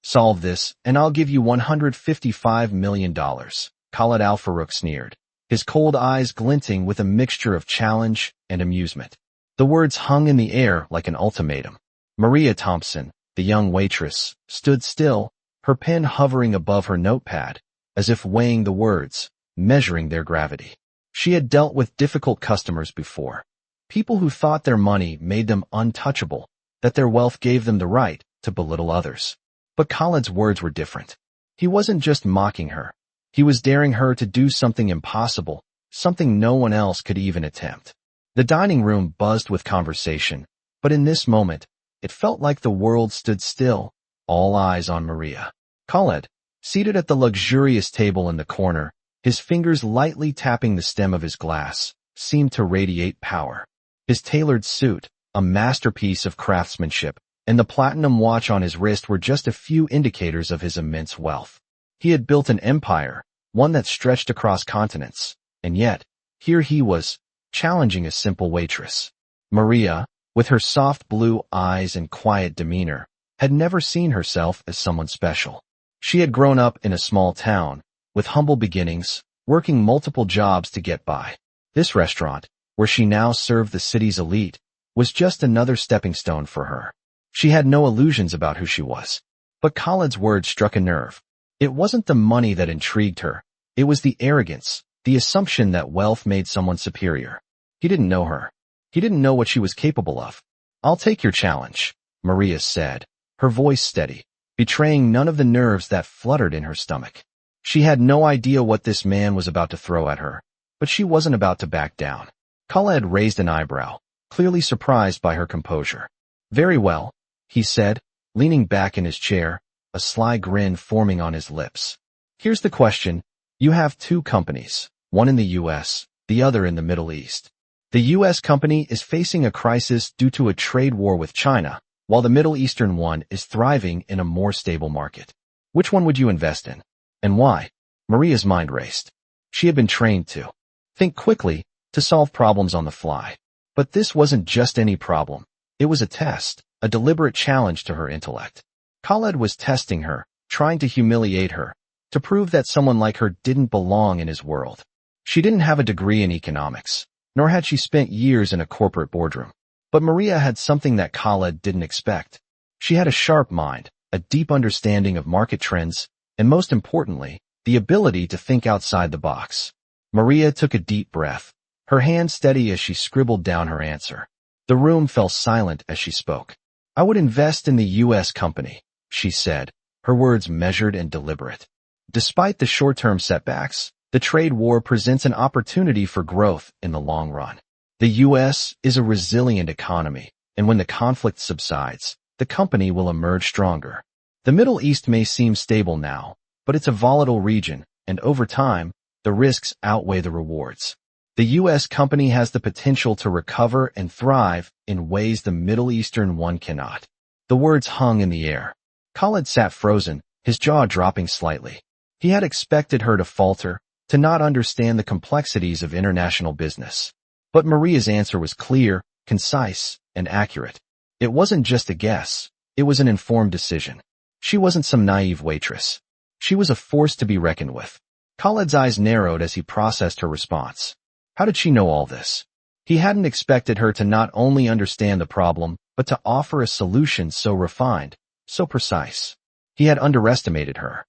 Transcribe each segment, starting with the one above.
Solve this, and I'll give you $155 million. Khaled al-Farouk sneered, his cold eyes glinting with a mixture of challenge and amusement. The words hung in the air like an ultimatum. Maria Thompson, the young waitress, stood still, her pen hovering above her notepad, as if weighing the words, measuring their gravity. She had dealt with difficult customers before. People who thought their money made them untouchable, that their wealth gave them the right to belittle others. But Khaled's words were different. He wasn't just mocking her. He was daring her to do something impossible, something no one else could even attempt. The dining room buzzed with conversation, but in this moment, it felt like the world stood still, all eyes on Maria. Khaled, seated at the luxurious table in the corner, his fingers lightly tapping the stem of his glass, seemed to radiate power. His tailored suit, a masterpiece of craftsmanship, and the platinum watch on his wrist were just a few indicators of his immense wealth. He had built an empire, one that stretched across continents, and yet, here he was, challenging a simple waitress. Maria, with her soft blue eyes and quiet demeanor, had never seen herself as someone special. She had grown up in a small town, with humble beginnings, working multiple jobs to get by. This restaurant, where she now served the city's elite, was just another stepping stone for her. She had no illusions about who she was. But Khaled's words struck a nerve. It wasn't the money that intrigued her. It was the arrogance, the assumption that wealth made someone superior. He didn't know her. He didn't know what she was capable of. "I'll take your challenge," Maria said, her voice steady, betraying none of the nerves that fluttered in her stomach. She had no idea what this man was about to throw at her, but she wasn't about to back down. Khaled raised an eyebrow, clearly surprised by her composure. "Very well," he said, leaning back in his chair, a sly grin forming on his lips. "Here's the question. You have two companies, one in the U.S., the other in the Middle East. The U.S. company is facing a crisis due to a trade war with China, while the Middle Eastern one is thriving in a more stable market. Which one would you invest in? And why?" Maria's mind raced. She had been trained to think quickly, to solve problems on the fly. But this wasn't just any problem. It was a test, a deliberate challenge to her intellect. Khaled was testing her, trying to humiliate her, to prove that someone like her didn't belong in his world. She didn't have a degree in economics, nor had she spent years in a corporate boardroom. But Maria had something that Khaled didn't expect. She had a sharp mind, a deep understanding of market trends, and most importantly, the ability to think outside the box. Maria took a deep breath, her hand steady as she scribbled down her answer. The room fell silent as she spoke. "I would invest in the U.S. company," she said, her words measured and deliberate. Despite the short-term setbacks, the trade war presents an opportunity for growth in the long run. The U.S. is a resilient economy, and when the conflict subsides, the company will emerge stronger. The Middle East may seem stable now, but it's a volatile region, and over time, the risks outweigh the rewards. The U.S. company has the potential to recover and thrive in ways the Middle Eastern one cannot. The words hung in the air. Khaled sat frozen, his jaw dropping slightly. He had expected her to falter, to not understand the complexities of international business. But Maria's answer was clear, concise, and accurate. It wasn't just a guess, it was an informed decision. She wasn't some naive waitress. She was a force to be reckoned with. Khaled's eyes narrowed as he processed her response. How did she know all this? He hadn't expected her to not only understand the problem, but to offer a solution so refined, so precise. He had underestimated her.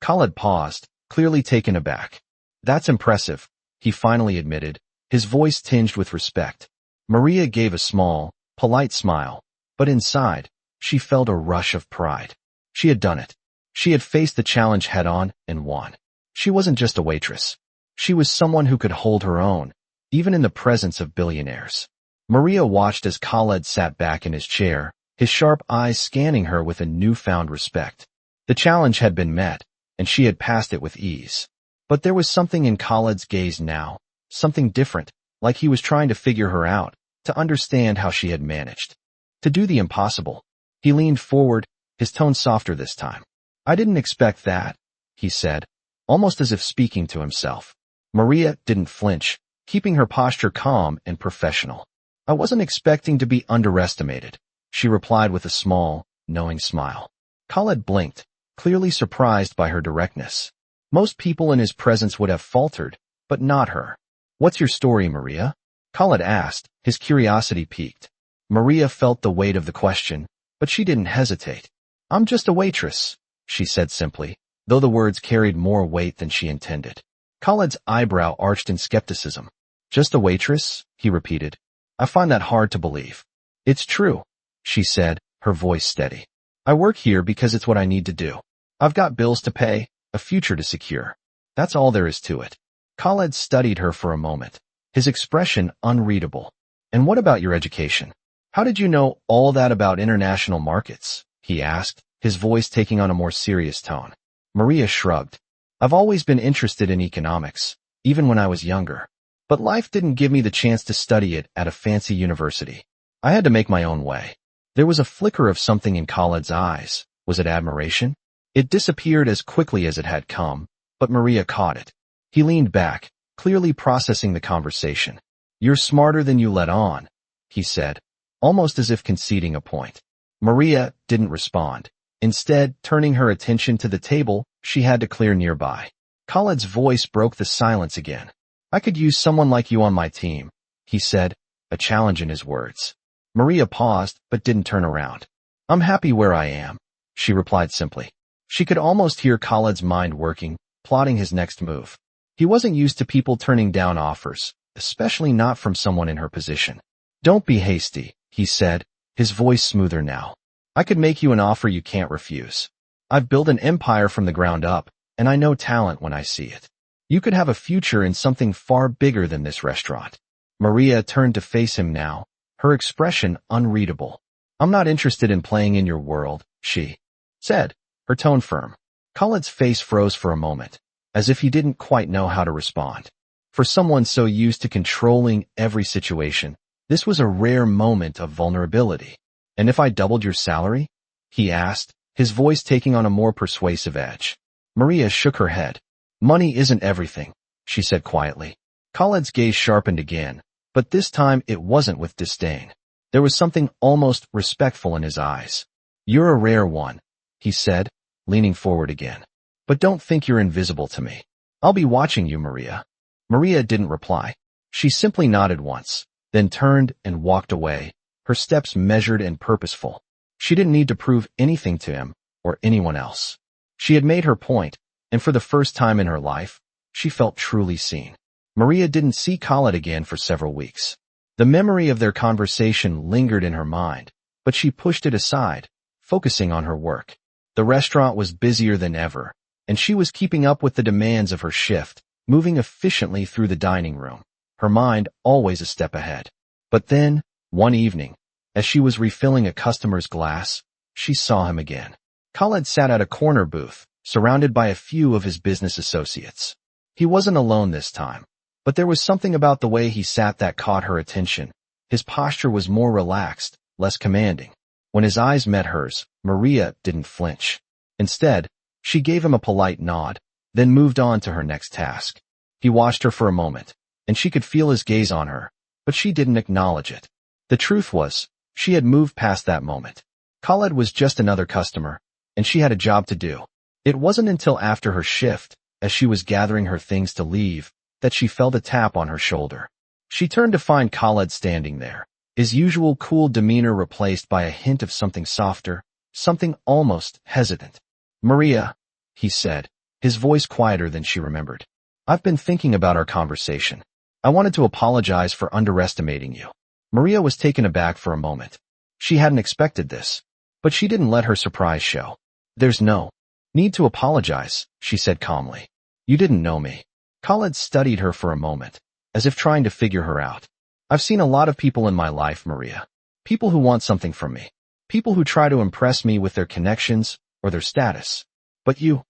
Khaled paused, clearly taken aback. "That's impressive," he finally admitted, his voice tinged with respect. Maria gave a small, polite smile, but inside, she felt a rush of pride. She had done it. She had faced the challenge head-on and won. She wasn't just a waitress. She was someone who could hold her own, even in the presence of billionaires. Maria watched as Khaled sat back in his chair, his sharp eyes scanning her with a newfound respect. The challenge had been met, and she had passed it with ease. But there was something in Khaled's gaze now, something different, like he was trying to figure her out, to understand how she had managed to do the impossible. He leaned forward, his tone softer this time. "I didn't expect that," he said, almost as if speaking to himself. Maria didn't flinch, keeping her posture calm and professional. "I wasn't expecting to be underestimated," she replied with a small, knowing smile. Khaled blinked, clearly surprised by her directness. Most people in his presence would have faltered, but not her. "What's your story, Maria?" Khaled asked, his curiosity piqued. Maria felt the weight of the question, but she didn't hesitate. "I'm just a waitress," she said simply, though the words carried more weight than she intended. Khaled's eyebrow arched in skepticism. "Just a waitress?" he repeated. "I find that hard to believe." "It's true," she said, her voice steady. "I work here because it's what I need to do. I've got bills to pay, a future to secure. That's all there is to it." Khaled studied her for a moment, his expression unreadable. "And what about your education? How did you know all that about international markets?" he asked, his voice taking on a more serious tone. Maria shrugged. "I've always been interested in economics, even when I was younger. But life didn't give me the chance to study it at a fancy university. I had to make my own way." There was a flicker of something in Khaled's eyes. Was it admiration? It disappeared as quickly as it had come, but Maria caught it. He leaned back, clearly processing the conversation. "You're smarter than you let on," he said, almost as if conceding a point. Maria didn't respond. Instead, turning her attention to the table she had to clear nearby. Khaled's voice broke the silence again. "I could use someone like you on my team," he said, a challenge in his words. Maria paused, but didn't turn around. "I'm happy where I am," she replied simply. She could almost hear Khaled's mind working, plotting his next move. He wasn't used to people turning down offers, especially not from someone in her position. "Don't be hasty," he said, his voice smoother now. "I could make you an offer you can't refuse. I've built an empire from the ground up, and I know talent when I see it. You could have a future in something far bigger than this restaurant." Maria turned to face him now, her expression unreadable. "I'm not interested in playing in your world," she said, her tone firm. Khaled's face froze for a moment, as if he didn't quite know how to respond. For someone so used to controlling every situation, this was a rare moment of vulnerability. "And if I doubled your salary?" he asked, his voice taking on a more persuasive edge. Maria shook her head. "Money isn't everything," she said quietly. Khaled's gaze sharpened again, but this time it wasn't with disdain. There was something almost respectful in his eyes. "You're a rare one," he said, leaning forward again. "But don't think you're invisible to me. I'll be watching you, Maria." Maria didn't reply. She simply nodded once, then turned and walked away, her steps measured and purposeful. She didn't need to prove anything to him or anyone else. She had made her point, and for the first time in her life, she felt truly seen. Maria didn't see Khaled again for several weeks. The memory of their conversation lingered in her mind, but she pushed it aside, focusing on her work. The restaurant was busier than ever, and she was keeping up with the demands of her shift, moving efficiently through the dining room, her mind always a step ahead. But then, one evening, as she was refilling a customer's glass, she saw him again. Khaled sat at a corner booth, surrounded by a few of his business associates. He wasn't alone this time, but there was something about the way he sat that caught her attention. His posture was more relaxed, less commanding. When his eyes met hers, Maria didn't flinch. Instead, she gave him a polite nod, then moved on to her next task. He watched her for a moment, and she could feel his gaze on her, but she didn't acknowledge it. The truth was, she had moved past that moment. Khaled was just another customer, and she had a job to do. It wasn't until after her shift, as she was gathering her things to leave, that she felt a tap on her shoulder. She turned to find Khaled standing there, his usual cool demeanor replaced by a hint of something softer, something almost hesitant. "Maria," he said, his voice quieter than she remembered. "I've been thinking about our conversation. I wanted to apologize for underestimating you." Maria was taken aback for a moment. She hadn't expected this, but she didn't let her surprise show. "There's no need to apologize," she said calmly. "You didn't know me." Khaled studied her for a moment, as if trying to figure her out. "I've seen a lot of people in my life, Maria. People who want something from me. People who try to impress me with their connections or their status. But you—"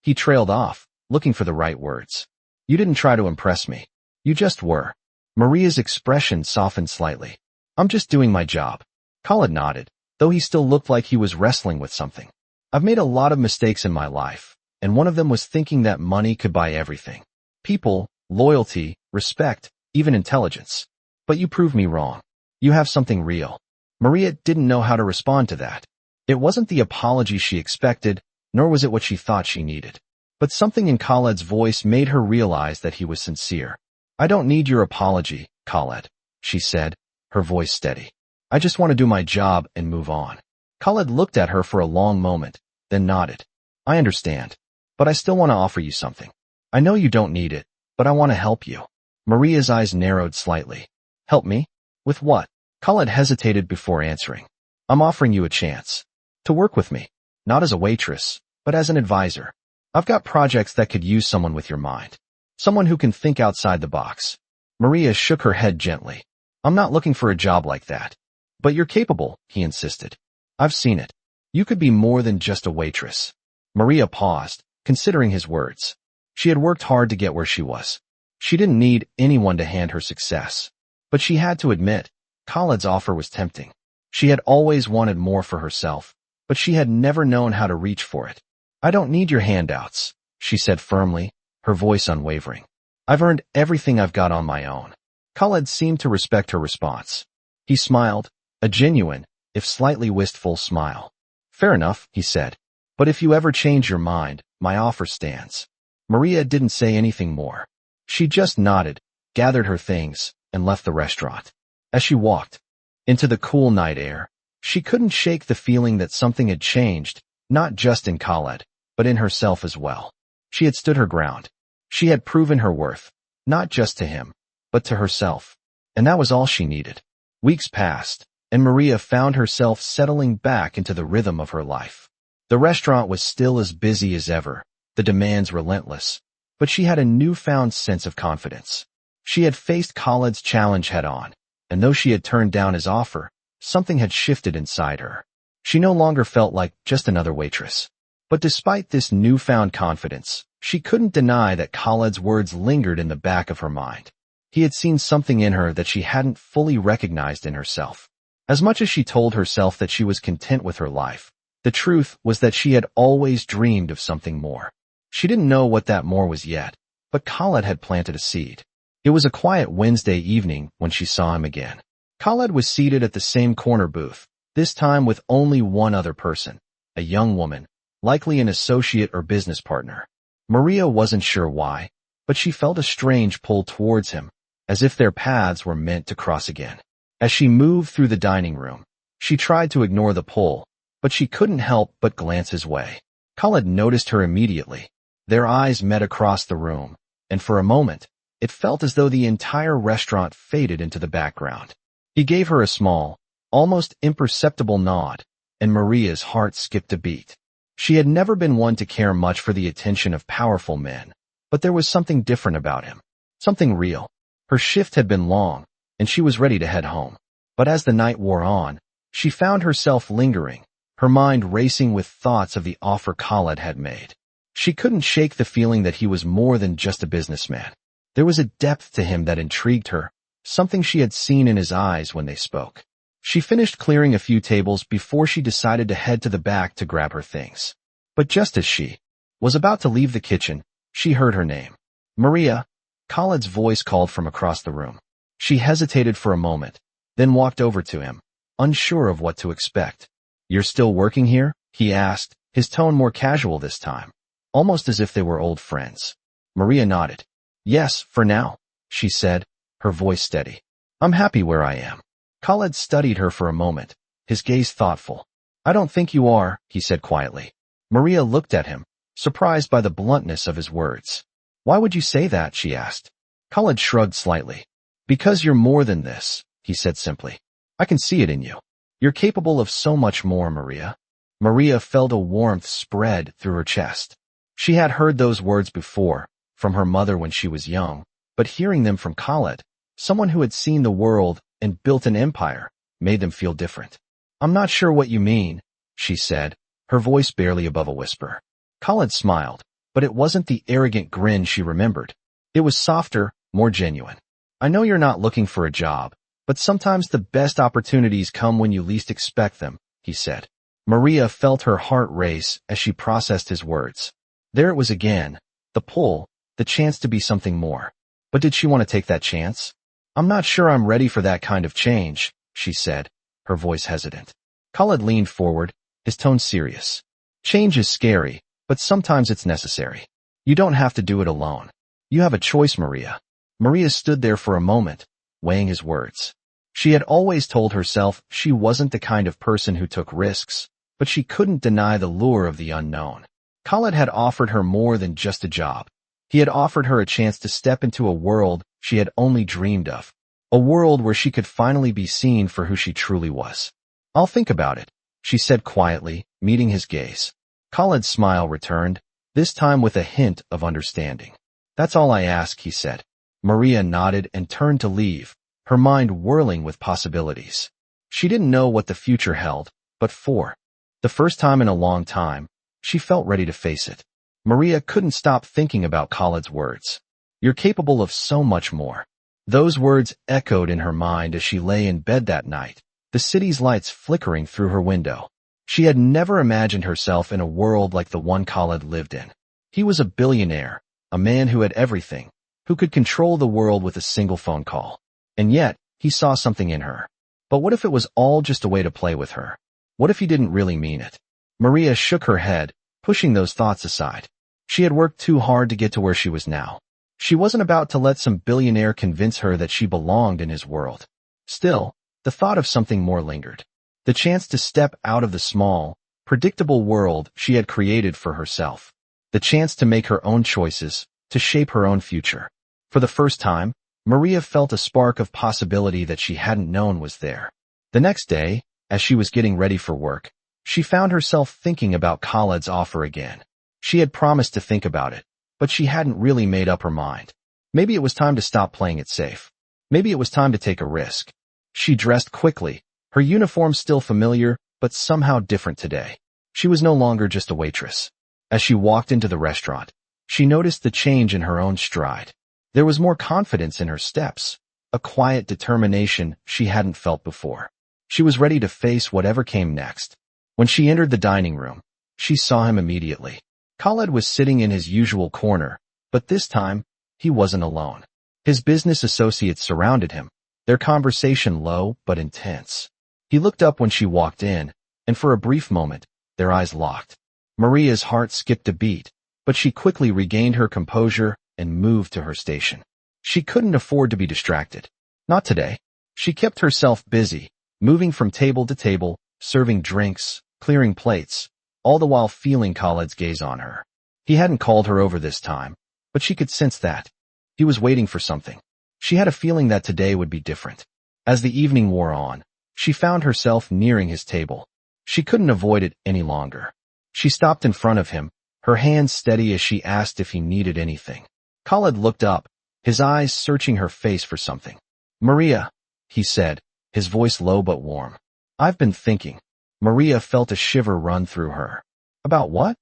He trailed off, looking for the right words. "You didn't try to impress me. You just were." Maria's expression softened slightly. "I'm just doing my job." Khaled nodded, though he still looked like he was wrestling with something. "I've made a lot of mistakes in my life, and one of them was thinking that money could buy everything. People, loyalty, respect, even intelligence. But you proved me wrong. You have something real." Maria didn't know how to respond to that. It wasn't the apology she expected, nor was it what she thought she needed. But something in Khaled's voice made her realize that he was sincere. "I don't need your apology, Khaled," she said, her voice steady. "I just want to do my job and move on." Khaled looked at her for a long moment, then nodded. "I understand. But I still want to offer you something. I know you don't need it, but I want to help you." Maria's eyes narrowed slightly. "Help me? With what?" Khaled hesitated before answering. "I'm offering you a chance. To work with me. Not as a waitress, but as an advisor. I've got projects that could use someone with your mind. Someone who can think outside the box." Maria shook her head gently. "I'm not looking for a job like that." "But you're capable," he insisted. "I've seen it. You could be more than just a waitress." Maria paused, considering his words. She had worked hard to get where she was. She didn't need anyone to hand her success. But she had to admit, Khaled's offer was tempting. She had always wanted more for herself, but she had never known how to reach for it. "I don't need your handouts," she said firmly, her voice unwavering. "I've earned everything I've got on my own." Khaled seemed to respect her response. He smiled, a genuine, if slightly wistful smile. "Fair enough," he said. "But if you ever change your mind, my offer stands." Maria didn't say anything more. She just nodded, gathered her things, and left the restaurant. As she walked into the cool night air, she couldn't shake the feeling that something had changed, not just in Khaled, but in herself as well. She had stood her ground. She had proven her worth, not just to him, but to herself. And that was all she needed. Weeks passed, and Maria found herself settling back into the rhythm of her life. The restaurant was still as busy as ever, the demands relentless, but she had a newfound sense of confidence. She had faced Khaled's challenge head-on, and though she had turned down his offer, something had shifted inside her. She no longer felt like just another waitress. But despite this newfound confidence, she couldn't deny that Khaled's words lingered in the back of her mind. He had seen something in her that she hadn't fully recognized in herself. As much as she told herself that she was content with her life, the truth was that she had always dreamed of something more. She didn't know what that more was yet, but Khaled had planted a seed. It was a quiet Wednesday evening when she saw him again. Khaled was seated at the same corner booth, this time with only one other person, a young woman, likely an associate or business partner. Maria wasn't sure why, but she felt a strange pull towards him, as if their paths were meant to cross again. As she moved through the dining room, she tried to ignore the pull, but she couldn't help but glance his way. Khaled noticed her immediately. Their eyes met across the room, and for a moment, it felt as though the entire restaurant faded into the background. He gave her a small, almost imperceptible nod, and Maria's heart skipped a beat. She had never been one to care much for the attention of powerful men, but there was something different about him, something real. Her shift had been long, and she was ready to head home. But as the night wore on, she found herself lingering, her mind racing with thoughts of the offer Khaled had made. She couldn't shake the feeling that he was more than just a businessman. There was a depth to him that intrigued her, something she had seen in his eyes when they spoke. She finished clearing a few tables before she decided to head to the back to grab her things. But just as she was about to leave the kitchen, she heard her name. "Maria," Khaled's voice called from across the room. She hesitated for a moment, then walked over to him, unsure of what to expect. "You're still working here?" he asked, his tone more casual this time, almost as if they were old friends. Maria nodded. "Yes, for now," she said, her voice steady. "I'm happy where I am." Khaled studied her for a moment, his gaze thoughtful. "I don't think you are," he said quietly. Maria looked at him, surprised by the bluntness of his words. "Why would you say that?" she asked. Khaled shrugged slightly. "Because you're more than this," he said simply. "I can see it in you. You're capable of so much more, Maria." Maria felt a warmth spread through her chest. She had heard those words before, from her mother when she was young, but hearing them from Khaled, someone who had seen the world and built an empire, made them feel different. "I'm not sure what you mean," she said, her voice barely above a whisper. Khaled smiled, but it wasn't the arrogant grin she remembered. It was softer, more genuine. "I know you're not looking for a job, but sometimes the best opportunities come when you least expect them," he said. Maria felt her heart race as she processed his words. There it was again, the pull, the chance to be something more. But did she want to take that chance? "I'm not sure I'm ready for that kind of change," she said, her voice hesitant. Khaled leaned forward, his tone serious. Change is scary, but sometimes it's necessary. You don't have to do it alone. You have a choice, Maria. Maria stood there for a moment, weighing his words. She had always told herself she wasn't the kind of person who took risks, but she couldn't deny the lure of the unknown. Khaled had offered her more than just a job. He had offered her a chance to step into a world she had only dreamed of, a world where she could finally be seen for who she truly was. I'll think about it, she said quietly, meeting his gaze. Khaled's smile returned, this time with a hint of understanding. That's all I ask, he said. Maria nodded and turned to leave, her mind whirling with possibilities. She didn't know what the future held, but for the first time in a long time, she felt ready to face it. Maria couldn't stop thinking about Khaled's words. You're capable of so much more. Those words echoed in her mind as she lay in bed that night, the city's lights flickering through her window. She had never imagined herself in a world like the one Khaled lived in. He was a billionaire, a man who had everything, who could control the world with a single phone call. And yet, he saw something in her. But what if it was all just a way to play with her? What if he didn't really mean it? Maria shook her head, pushing those thoughts aside. She had worked too hard to get to where she was now. She wasn't about to let some billionaire convince her that she belonged in his world. Still, the thought of something more lingered. The chance to step out of the small, predictable world she had created for herself. The chance to make her own choices, to shape her own future. For the first time, Maria felt a spark of possibility that she hadn't known was there. The next day, as she was getting ready for work, she found herself thinking about Khaled's offer again. She had promised to think about it, but she hadn't really made up her mind. Maybe it was time to stop playing it safe. Maybe it was time to take a risk. She dressed quickly, her uniform still familiar, but somehow different today. She was no longer just a waitress. As she walked into the restaurant, she noticed the change in her own stride. There was more confidence in her steps, a quiet determination she hadn't felt before. She was ready to face whatever came next. When she entered the dining room, she saw him immediately. Khaled was sitting in his usual corner, but this time, he wasn't alone. His business associates surrounded him, their conversation low but intense. He looked up when she walked in, and for a brief moment, their eyes locked. Maria's heart skipped a beat, but she quickly regained her composure and moved to her station. She couldn't afford to be distracted. Not today. She kept herself busy, moving from table to table, serving drinks, clearing plates, all the while feeling Khaled's gaze on her. He hadn't called her over this time, but she could sense that. He was waiting for something. She had a feeling that today would be different. As the evening wore on, she found herself nearing his table. She couldn't avoid it any longer. She stopped in front of him, her hands steady as she asked if he needed anything. Khaled looked up, his eyes searching her face for something. Maria, he said, his voice low but warm. I've been thinking. Maria felt a shiver run through her. About what?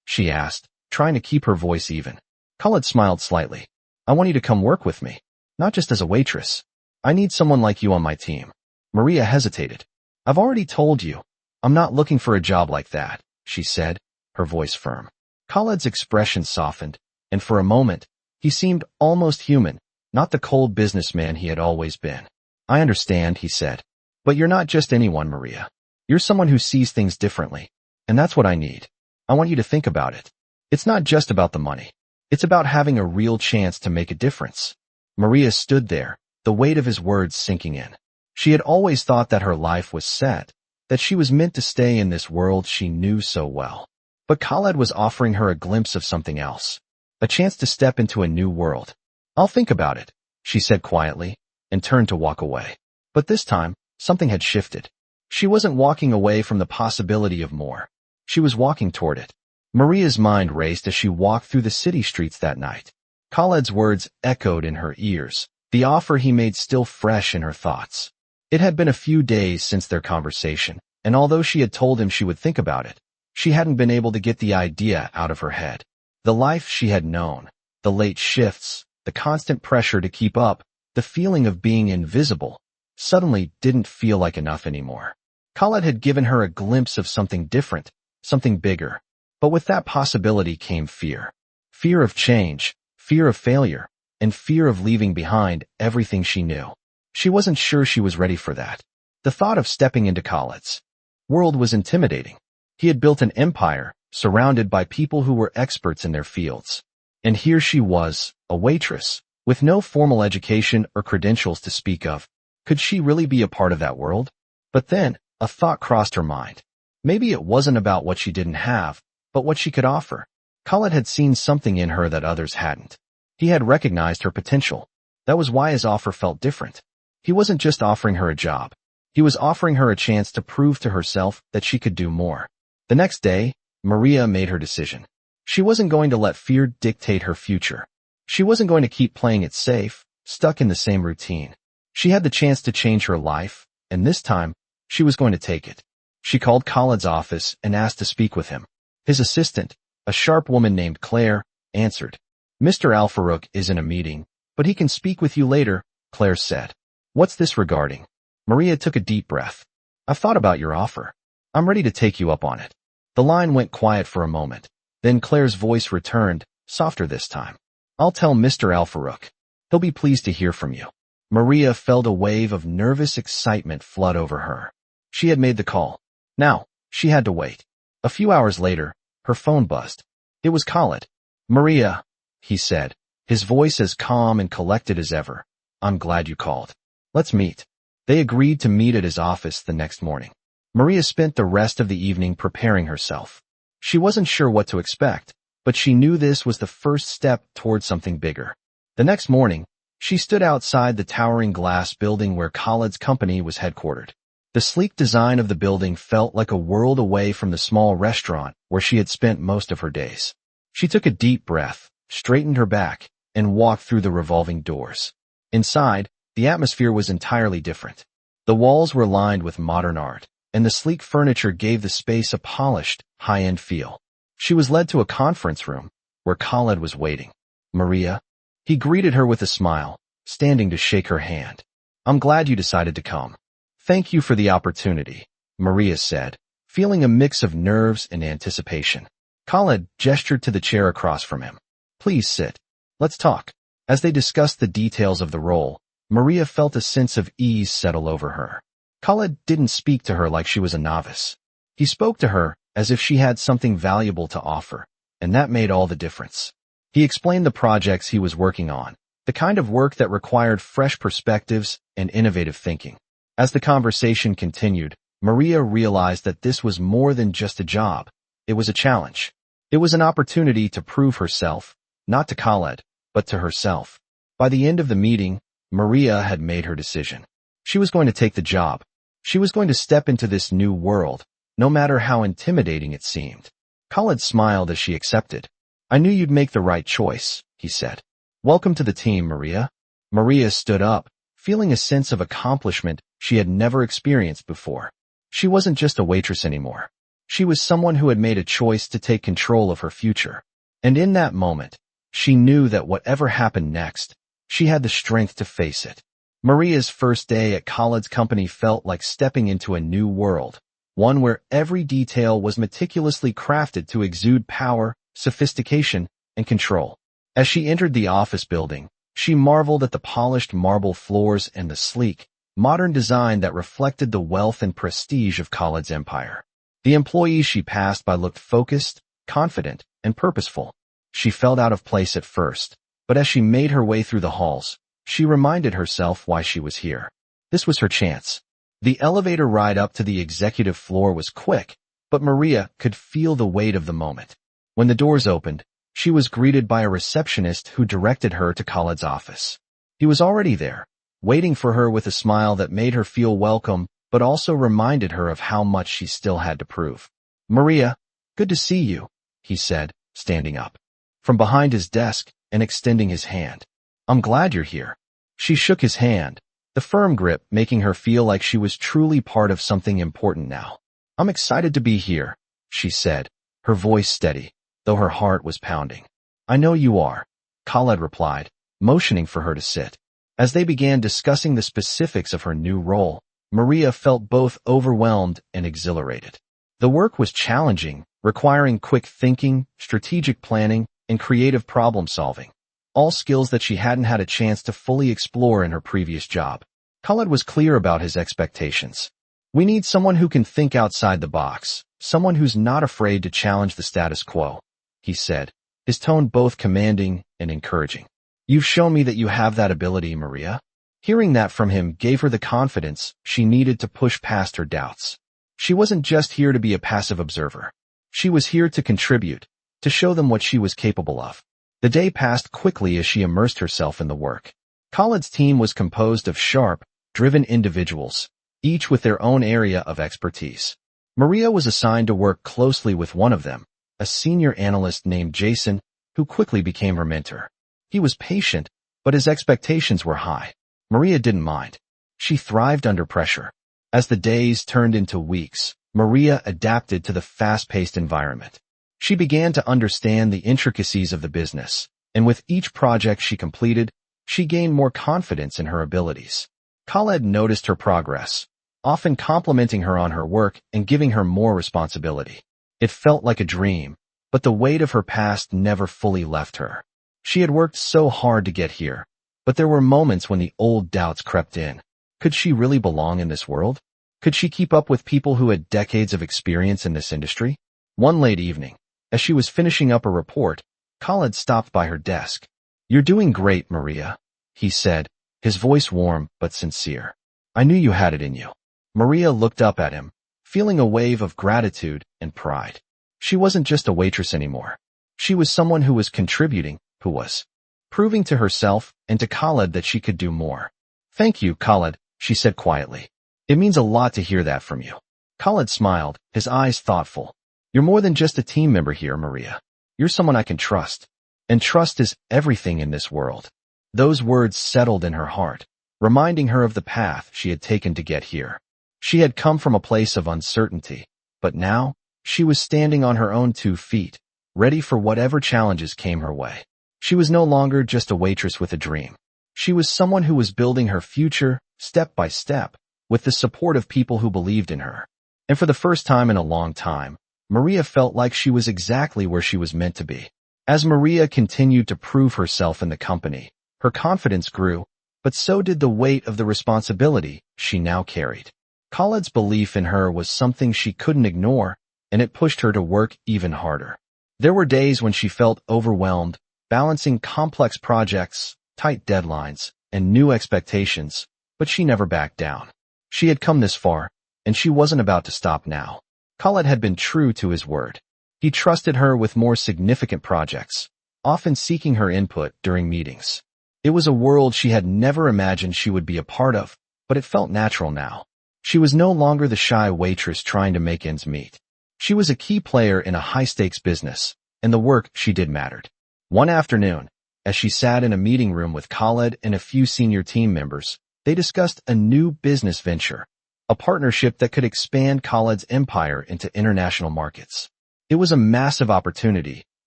She asked, trying to keep her voice even. Khaled smiled slightly. I want you to come work with me. Not just as a waitress. I need someone like you on my team. Maria hesitated. I've already told you. I'm not looking for a job like that, she said, her voice firm. Khaled's expression softened, and for a moment, he seemed almost human, not the cold businessman he had always been. I understand, he said. But you're not just anyone, Maria. You're someone who sees things differently. And that's what I need. I want you to think about it. It's not just about the money. It's about having a real chance to make a difference. Maria stood there, the weight of his words sinking in. She had always thought that her life was set, that she was meant to stay in this world she knew so well. But Khaled was offering her a glimpse of something else, a chance to step into a new world. I'll think about it, she said quietly, and turned to walk away. But this time, something had shifted. She wasn't walking away from the possibility of more. She was walking toward it. Maria's mind raced as she walked through the city streets that night. Khaled's words echoed in her ears, the offer he made still fresh in her thoughts. It had been a few days since their conversation, and although she had told him she would think about it, she hadn't been able to get the idea out of her head. The life she had known, the late shifts, the constant pressure to keep up, the feeling of being invisible, suddenly didn't feel like enough anymore. Khaled had given her a glimpse of something different, something bigger. But with that possibility came fear. Fear of change, fear of failure, and fear of leaving behind everything she knew. She wasn't sure she was ready for that. The thought of stepping into Khaled's world was intimidating. He had built an empire, surrounded by people who were experts in their fields. And here she was, a waitress, with no formal education or credentials to speak of. Could she really be a part of that world? But then, a thought crossed her mind. Maybe it wasn't about what she didn't have, but what she could offer. Khaled had seen something in her that others hadn't. He had recognized her potential. That was why his offer felt different. He wasn't just offering her a job. He was offering her a chance to prove to herself that she could do more. The next day, Maria made her decision. She wasn't going to let fear dictate her future. She wasn't going to keep playing it safe, stuck in the same routine. She had the chance to change her life, and this time, she was going to take it. She called Khaled's office and asked to speak with him. His assistant, a sharp woman named Claire, answered. Mr. Al-Farouk is in a meeting, but he can speak with you later, Claire said. What's this regarding? Maria took a deep breath. I've thought about your offer. I'm ready to take you up on it. The line went quiet for a moment. Then Claire's voice returned, softer this time. I'll tell Mr. Al-Farouk. He'll be pleased to hear from you. Maria felt a wave of nervous excitement flood over her. She had made the call. Now, she had to wait. A few hours later, her phone buzzed. It was Khaled. Maria, he said, his voice as calm and collected as ever. I'm glad you called. Let's meet. They agreed to meet at his office the next morning. Maria spent the rest of the evening preparing herself. She wasn't sure what to expect, but she knew this was the first step toward something bigger. The next morning, she stood outside the towering glass building where Khaled's company was headquartered. The sleek design of the building felt like a world away from the small restaurant where she had spent most of her days. She took a deep breath, straightened her back, and walked through the revolving doors. Inside, the atmosphere was entirely different. The walls were lined with modern art, and the sleek furniture gave the space a polished, high-end feel. She was led to a conference room, where Khaled was waiting. Maria? He greeted her with a smile, standing to shake her hand. I'm glad you decided to come. Thank you for the opportunity, Maria said, feeling a mix of nerves and anticipation. Khaled gestured to the chair across from him. Please sit. Let's talk. As they discussed the details of the role, Maria felt a sense of ease settle over her. Khaled didn't speak to her like she was a novice. He spoke to her as if she had something valuable to offer, and that made all the difference. He explained the projects he was working on, the kind of work that required fresh perspectives and innovative thinking. As the conversation continued, Maria realized that this was more than just a job. It was a challenge. It was an opportunity to prove herself, not to Khaled, but to herself. By the end of the meeting, Maria had made her decision. She was going to take the job. She was going to step into this new world, no matter how intimidating it seemed. Khaled smiled as she accepted. I knew you'd make the right choice, he said. Welcome to the team, Maria. Maria stood up, feeling a sense of accomplishment she had never experienced before. She wasn't just a waitress anymore. She was someone who had made a choice to take control of her future. And in that moment, she knew that whatever happened next, she had the strength to face it. Maria's first day at Khaled's company felt like stepping into a new world, one where every detail was meticulously crafted to exude power, sophistication, and control. As she entered the office building, she marveled at the polished marble floors and the sleek, modern design that reflected the wealth and prestige of Khaled's empire. The employees she passed by looked focused, confident, and purposeful. She felt out of place at first, but as she made her way through the halls, she reminded herself why she was here. This was her chance. The elevator ride up to the executive floor was quick, but Maria could feel the weight of the moment. When the doors opened, she was greeted by a receptionist who directed her to Khaled's office. He was already there, waiting for her with a smile that made her feel welcome, but also reminded her of how much she still had to prove. Maria, good to see you, he said, standing up from behind his desk and extending his hand. I'm glad you're here. She shook his hand, the firm grip making her feel like she was truly part of something important now. I'm excited to be here, she said, her voice steady, though her heart was pounding. I know you are, Khaled replied, motioning for her to sit. As they began discussing the specifics of her new role, Maria felt both overwhelmed and exhilarated. The work was challenging, requiring quick thinking, strategic planning, and creative problem-solving, all skills that she hadn't had a chance to fully explore in her previous job. Khaled was clear about his expectations. We need someone who can think outside the box, someone who's not afraid to challenge the status quo," he said, his tone both commanding and encouraging. "You've shown me that you have that ability, Maria." Hearing that from him gave her the confidence she needed to push past her doubts. She wasn't just here to be a passive observer. She was here to contribute, to show them what she was capable of. The day passed quickly as she immersed herself in the work. Khaled's team was composed of sharp, driven individuals, each with their own area of expertise. Maria was assigned to work closely with one of them, a senior analyst named Jason, who quickly became her mentor. He was patient, but his expectations were high. Maria didn't mind. She thrived under pressure. As the days turned into weeks, Maria adapted to the fast-paced environment. She began to understand the intricacies of the business, and with each project she completed, she gained more confidence in her abilities. Khaled noticed her progress, often complimenting her on her work and giving her more responsibility. It felt like a dream, but the weight of her past never fully left her. She had worked so hard to get here, but there were moments when the old doubts crept in. Could she really belong in this world? Could she keep up with people who had decades of experience in this industry? One late evening, as she was finishing up a report, Khaled stopped by her desk. "You're doing great, Maria," he said, his voice warm but sincere. "I knew you had it in you." Maria looked up at him, feeling a wave of gratitude and pride. She wasn't just a waitress anymore. She was someone who was contributing, who was proving to herself and to Khaled that she could do more. "Thank you, Khaled," she said quietly. "It means a lot to hear that from you." Khaled smiled, his eyes thoughtful. "You're more than just a team member here, Maria. You're someone I can trust. And trust is everything in this world." Those words settled in her heart, reminding her of the path she had taken to get here. She had come from a place of uncertainty, but now, she was standing on her own 2 feet, ready for whatever challenges came her way. She was no longer just a waitress with a dream. She was someone who was building her future, step by step, with the support of people who believed in her. And for the first time in a long time, Maria felt like she was exactly where she was meant to be. As Maria continued to prove herself in the company, her confidence grew, but so did the weight of the responsibility she now carried. Khaled's belief in her was something she couldn't ignore, and it pushed her to work even harder. There were days when she felt overwhelmed, balancing complex projects, tight deadlines, and new expectations, but she never backed down. She had come this far, and she wasn't about to stop now. Khaled had been true to his word. He trusted her with more significant projects, often seeking her input during meetings. It was a world she had never imagined she would be a part of, but it felt natural now. She was no longer the shy waitress trying to make ends meet. She was a key player in a high-stakes business, and the work she did mattered. One afternoon, as she sat in a meeting room with Khaled and a few senior team members, they discussed a new business venture, a partnership that could expand Khaled's empire into international markets. It was a massive opportunity,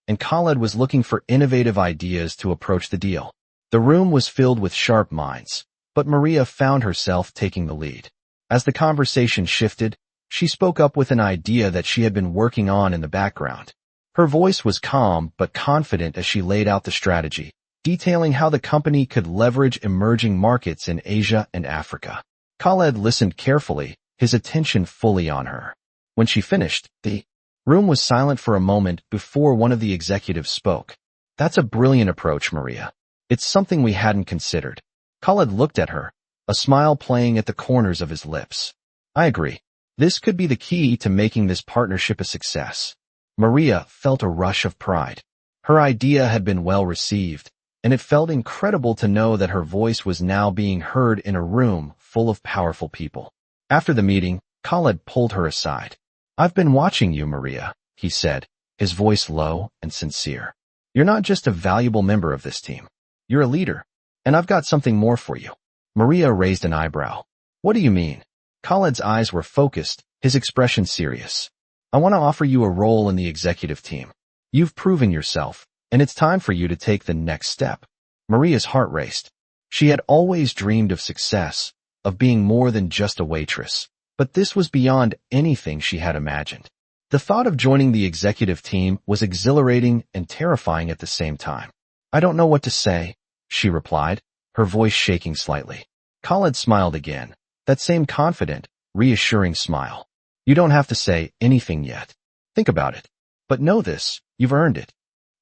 and Khaled was looking for innovative ideas to approach the deal. The room was filled with sharp minds, but Maria found herself taking the lead. As the conversation shifted, she spoke up with an idea that she had been working on in the background. Her voice was calm but confident as she laid out the strategy, detailing how the company could leverage emerging markets in Asia and Africa. Khaled listened carefully, his attention fully on her. When she finished, the room was silent for a moment before one of the executives spoke. "That's a brilliant approach, Maria. It's something we hadn't considered." Khaled looked at her, a smile playing at the corners of his lips. "I agree. This could be the key to making this partnership a success." Maria felt a rush of pride. Her idea had been well received, and it felt incredible to know that her voice was now being heard in a room full of powerful people. After the meeting, Khaled pulled her aside. "I've been watching you, Maria," he said, his voice low and sincere. "You're not just a valuable member of this team. You're a leader, and I've got something more for you." Maria raised an eyebrow. "What do you mean?" Khaled's eyes were focused, his expression serious. "I want to offer you a role in the executive team. You've proven yourself, and it's time for you to take the next step." Maria's heart raced. She had always dreamed of success, of being more than just a waitress, but this was beyond anything she had imagined. The thought of joining the executive team was exhilarating and terrifying at the same time. "I don't know what to say," she replied, her voice shaking slightly. Khaled smiled again, that same confident, reassuring smile. You don't have to say anything yet. Think about it. But know this, you've earned it.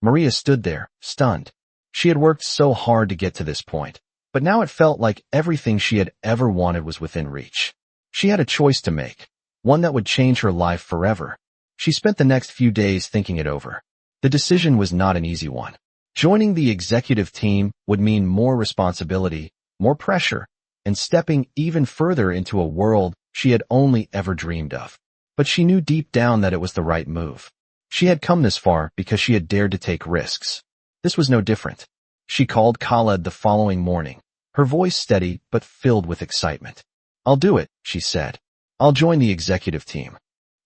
Maria stood there, stunned. She had worked so hard to get to this point, but now it felt like everything she had ever wanted was within reach. She had a choice to make, one that would change her life forever. She spent the next few days thinking it over. The decision was not an easy one. Joining the executive team would mean more responsibility, more pressure, and stepping even further into a world she had only ever dreamed of. But she knew deep down that it was the right move. She had come this far because she had dared to take risks. This was no different. She called Khaled the following morning, her voice steady but filled with excitement. "I'll do it," she said. "I'll join the executive team."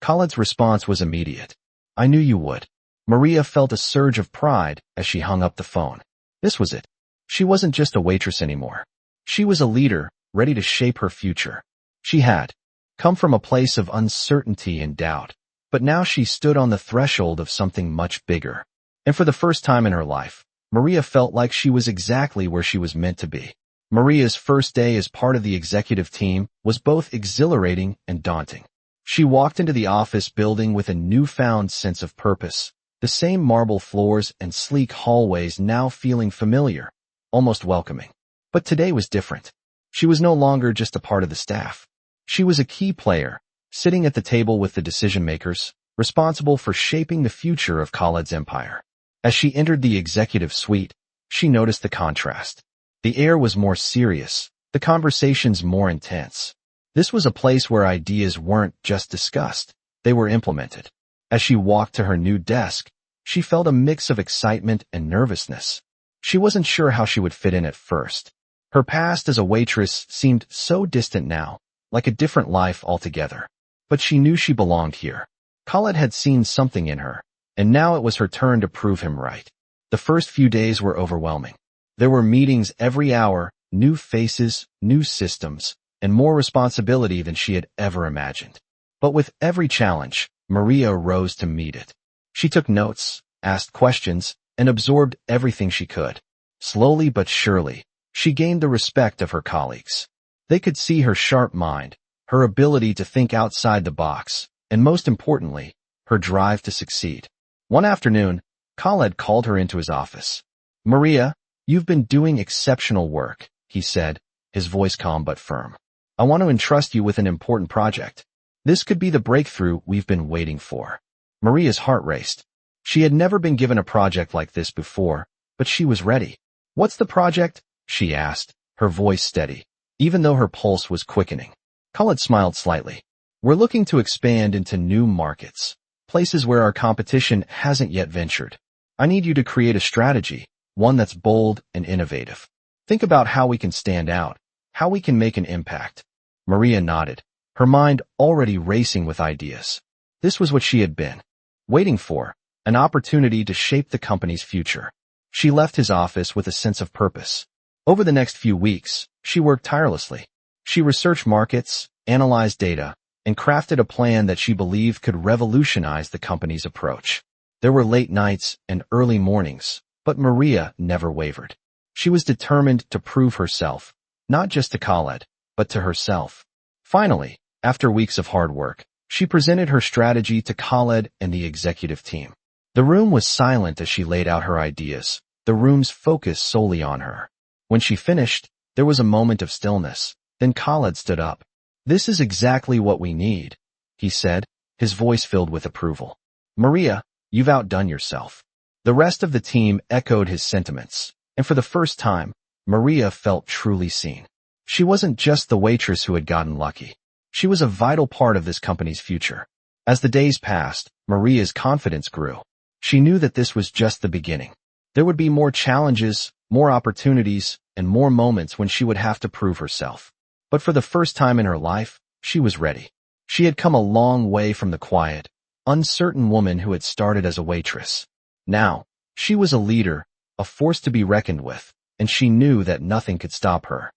Khaled's response was immediate. "I knew you would." Maria felt a surge of pride as she hung up the phone. This was it. She wasn't just a waitress anymore. She was a leader, ready to shape her future. She had come from a place of uncertainty and doubt, but now she stood on the threshold of something much bigger. And for the first time in her life, Maria felt like she was exactly where she was meant to be. Maria's first day as part of the executive team was both exhilarating and daunting. She walked into the office building with a newfound sense of purpose, the same marble floors and sleek hallways now feeling familiar, almost welcoming. But today was different. She was no longer just a part of the staff. She was a key player, sitting at the table with the decision-makers, responsible for shaping the future of Khaled's empire. As she entered the executive suite, she noticed the contrast. The air was more serious, the conversations more intense. This was a place where ideas weren't just discussed, they were implemented. As she walked to her new desk, she felt a mix of excitement and nervousness. She wasn't sure how she would fit in at first. Her past as a waitress seemed so distant now, like a different life altogether. But she knew she belonged here. Khaled had seen something in her, and now it was her turn to prove him right. The first few days were overwhelming. There were meetings every hour, new faces, new systems, and more responsibility than she had ever imagined. But with every challenge, Maria rose to meet it. She took notes, asked questions, and absorbed everything she could. Slowly but surely, she gained the respect of her colleagues. They could see her sharp mind, her ability to think outside the box, and most importantly, her drive to succeed. One afternoon, Khaled called her into his office. "Maria, you've been doing exceptional work," he said, his voice calm but firm. "I want to entrust you with an important project. This could be the breakthrough we've been waiting for." Maria's heart raced. She had never been given a project like this before, but she was ready. "What's the project?" she asked, her voice steady, even though her pulse was quickening. Khaled smiled slightly. "We're looking to expand into new markets, places where our competition hasn't yet ventured. I need you to create a strategy, one that's bold and innovative. Think about how we can stand out, how we can make an impact." Maria nodded, her mind already racing with ideas. This was what she had been waiting for, an opportunity to shape the company's future. She left his office with a sense of purpose. Over the next few weeks, she worked tirelessly. She researched markets, analyzed data, and crafted a plan that she believed could revolutionize the company's approach. There were late nights and early mornings, but Maria never wavered. She was determined to prove herself, not just to Khaled, but to herself. Finally, after weeks of hard work, she presented her strategy to Khaled and the executive team. The room was silent as she laid out her ideas, the room's focus solely on her. When she finished, there was a moment of stillness. Then Khaled stood up. "This is exactly what we need," he said, his voice filled with approval. "Maria, you've outdone yourself." The rest of the team echoed his sentiments, and for the first time, Maria felt truly seen. She wasn't just the waitress who had gotten lucky. She was a vital part of this company's future. As the days passed, Maria's confidence grew. She knew that this was just the beginning. There would be more challenges, more opportunities, and more moments when she would have to prove herself. But for the first time in her life, she was ready. She had come a long way from the quiet, uncertain woman who had started as a waitress. Now, she was a leader, a force to be reckoned with, and she knew that nothing could stop her.